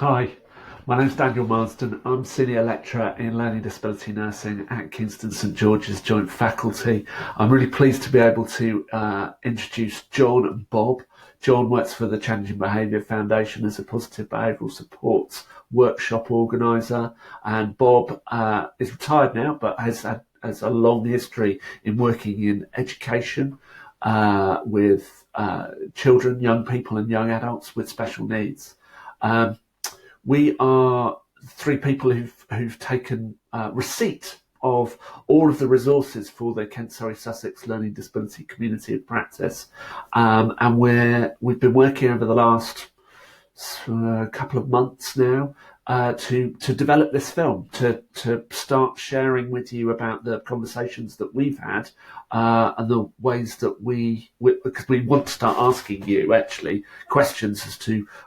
Hi, my name's Daniel Marsden. I'm Senior Lecturer in Learning Disability Nursing at Kingston St George's Joint Faculty. I'm really pleased to be able to introduce John and Bob. John works for the Challenging Behaviour Foundation as a positive behavioural supports workshop organiser, and Bob is retired now but has a long history in working in education with children, young people and young adults with special needs. We are three people who've taken receipt of all of the resources for the Kent Surrey Sussex Learning Disability Community of Practice, and we've been working over the last couple of months now to develop this film, to start sharing with you about the conversations that we've had and the ways that because we want to start asking you actually questions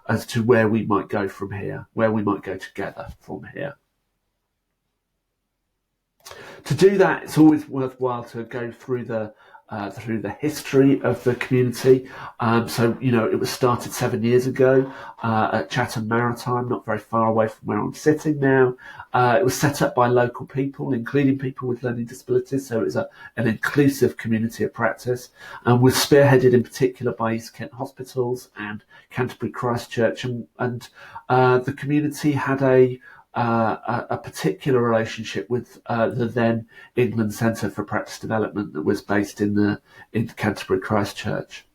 as to where we might go from here, where we might go together from here. To do that, it's always worthwhile to go through the history of the community. So, it was started 7 years ago at Chatham Maritime, not very far away from where I'm sitting now. It was set up by local people, including people with learning disabilities, so it was an inclusive community of practice, and was spearheaded in particular by East Kent Hospitals and Canterbury Christchurch, and the community had a particular relationship with the then England Centre for Practice Development that was based in Canterbury Christchurch.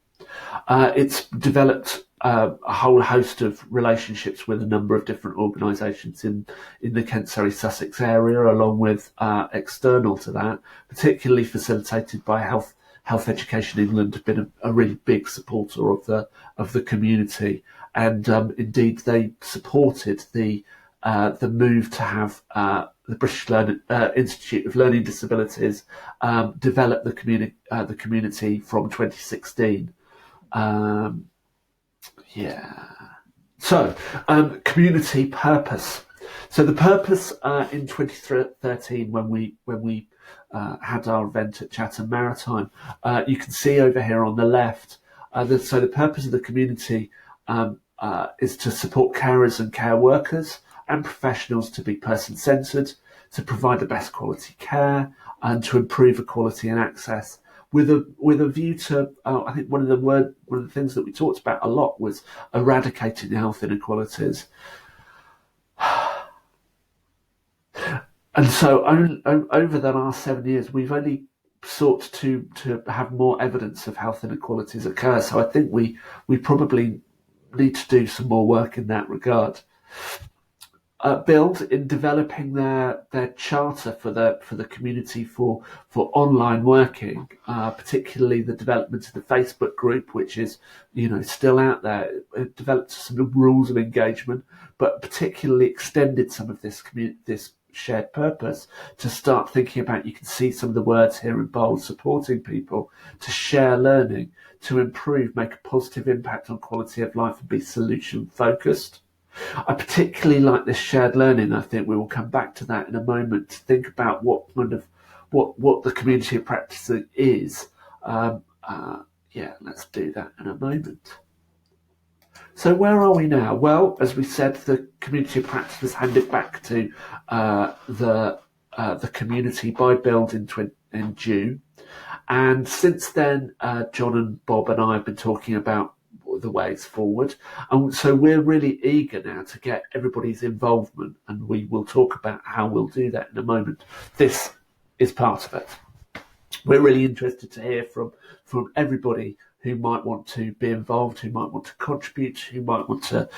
It's developed a whole host of relationships with a number of different organisations in the Kent Surrey Sussex area, along with external to that, particularly facilitated by Health Education England, have been a really big supporter of the community, and indeed they supported the move to have the British Institute of Learning Disabilities develop the community from 2016. So, community purpose. So the purpose in 2013, when we had our event at Chatham Maritime, you can see over here on the left. So the purpose of the community is to support carers and care workers and professionals to be person-centred, to provide the best quality care, and to improve equality and access, with a view to I think one of the things that we talked about a lot was eradicating health inequalities. And so over the last 7 years, we've only sought to have more evidence of health inequalities occur. So I think we probably need to do some more work in that regard. Build in developing their charter for the community for online working, particularly the development of the Facebook group, which is still out there. It developed some rules of engagement, but particularly extended some of this shared purpose to start thinking about. You can see some of the words here in bold: supporting people to share learning, to improve, make a positive impact on quality of life, and be solution focused. I particularly like this shared learning. I think we will come back to that in a moment, to think about what the community of practice is. Let's do that in a moment. So where are we now? Well, as we said, the community of practice was handed back to the community by Build in June, and since then, John and Bob and I have been talking about the ways forward, and so we're really eager now to get everybody's involvement, and we will talk about how we'll do that in a moment. This is part of it. We're really interested to hear from everybody who might want to be involved, who might want to contribute, who might want to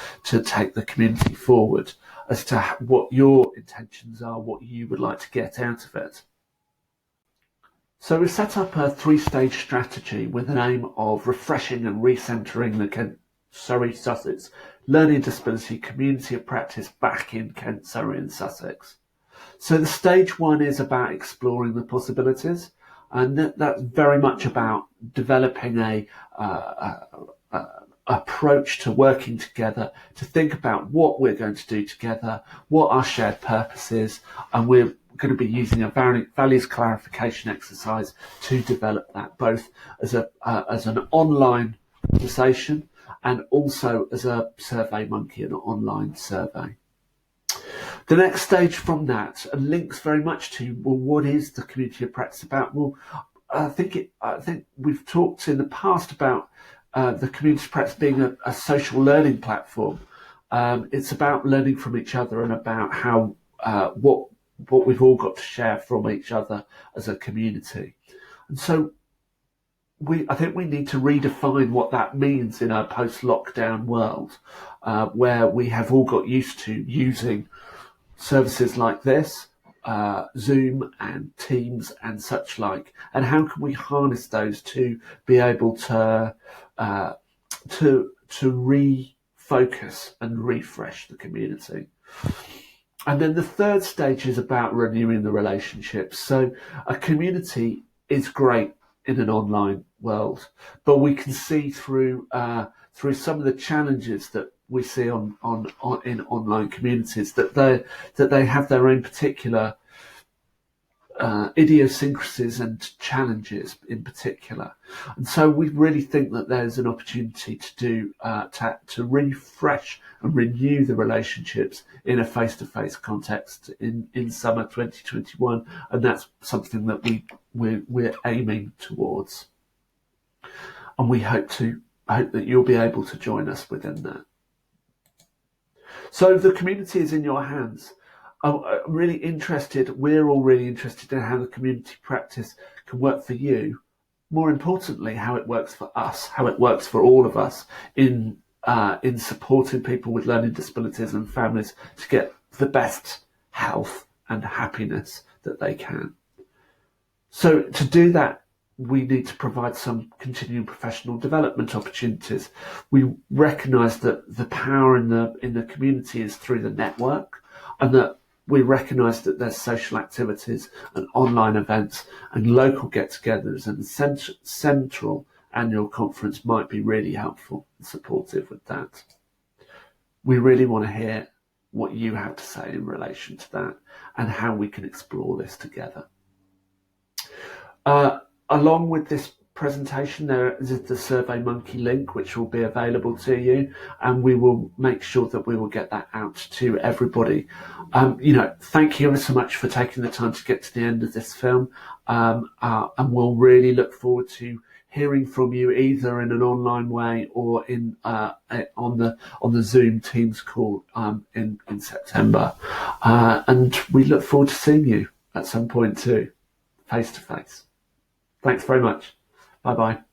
take the community forward, as to what your intentions are, what you would like to get out of it. So we set up a 3-stage strategy with an aim of refreshing and recentering the Kent Surrey Sussex Learning Disability Community of Practice back in Kent, Surrey and Sussex. So the stage 1 is about exploring the possibilities, and that's very much about developing a approach to working together, to think about what we're going to do together, what our shared purpose is, and we're going to be using a values clarification exercise to develop that, both as an online conversation and also as a Survey Monkey, an online survey. The next stage from that, and links very much to, well, what is the community of practice about? Well, I think we've talked in the past about the community of practice being a social learning platform. It's about learning from each other and about how what we've all got to share from each other as a community. And so I think we need to redefine what that means in a post-lockdown world, where we have all got used to using services like this, Zoom and Teams and such like, and how can we harness those to be able to refocus and refresh the community. And then the third stage is about renewing the relationships. So a community is great in an online world, but we can see through some of the challenges that we see in online communities that they have their own particular idiosyncrasies and challenges in particular. And so we really think that there's an opportunity to refresh and renew the relationships in a face-to-face context in summer 2021, and that's something that we're aiming towards. And we hope that you'll be able to join us within that. So the community is in your hands. I'm really interested, we're all really interested in how the community practice can work for you. More importantly, how it works for us, how it works for all of us in supporting people with learning disabilities and families to get the best health and happiness that they can. So to do that, we need to provide some continuing professional development opportunities. We recognise that the power in the community is through the network, and that we recognise that there's social activities and online events and local get-togethers, and the central annual conference might be really helpful and supportive with that. We really want to hear what you have to say in relation to that and how we can explore this together. Along with this presentation, there is the Survey Monkey link, which will be available to you, and we will make sure that we will get that out to everybody. Thank you ever so much for taking the time to get to the end of this film, and we'll really look forward to hearing from you either in an online way or on the Zoom Teams call in September, and we look forward to seeing you at some point too, face to face. Thanks very much. Bye-bye.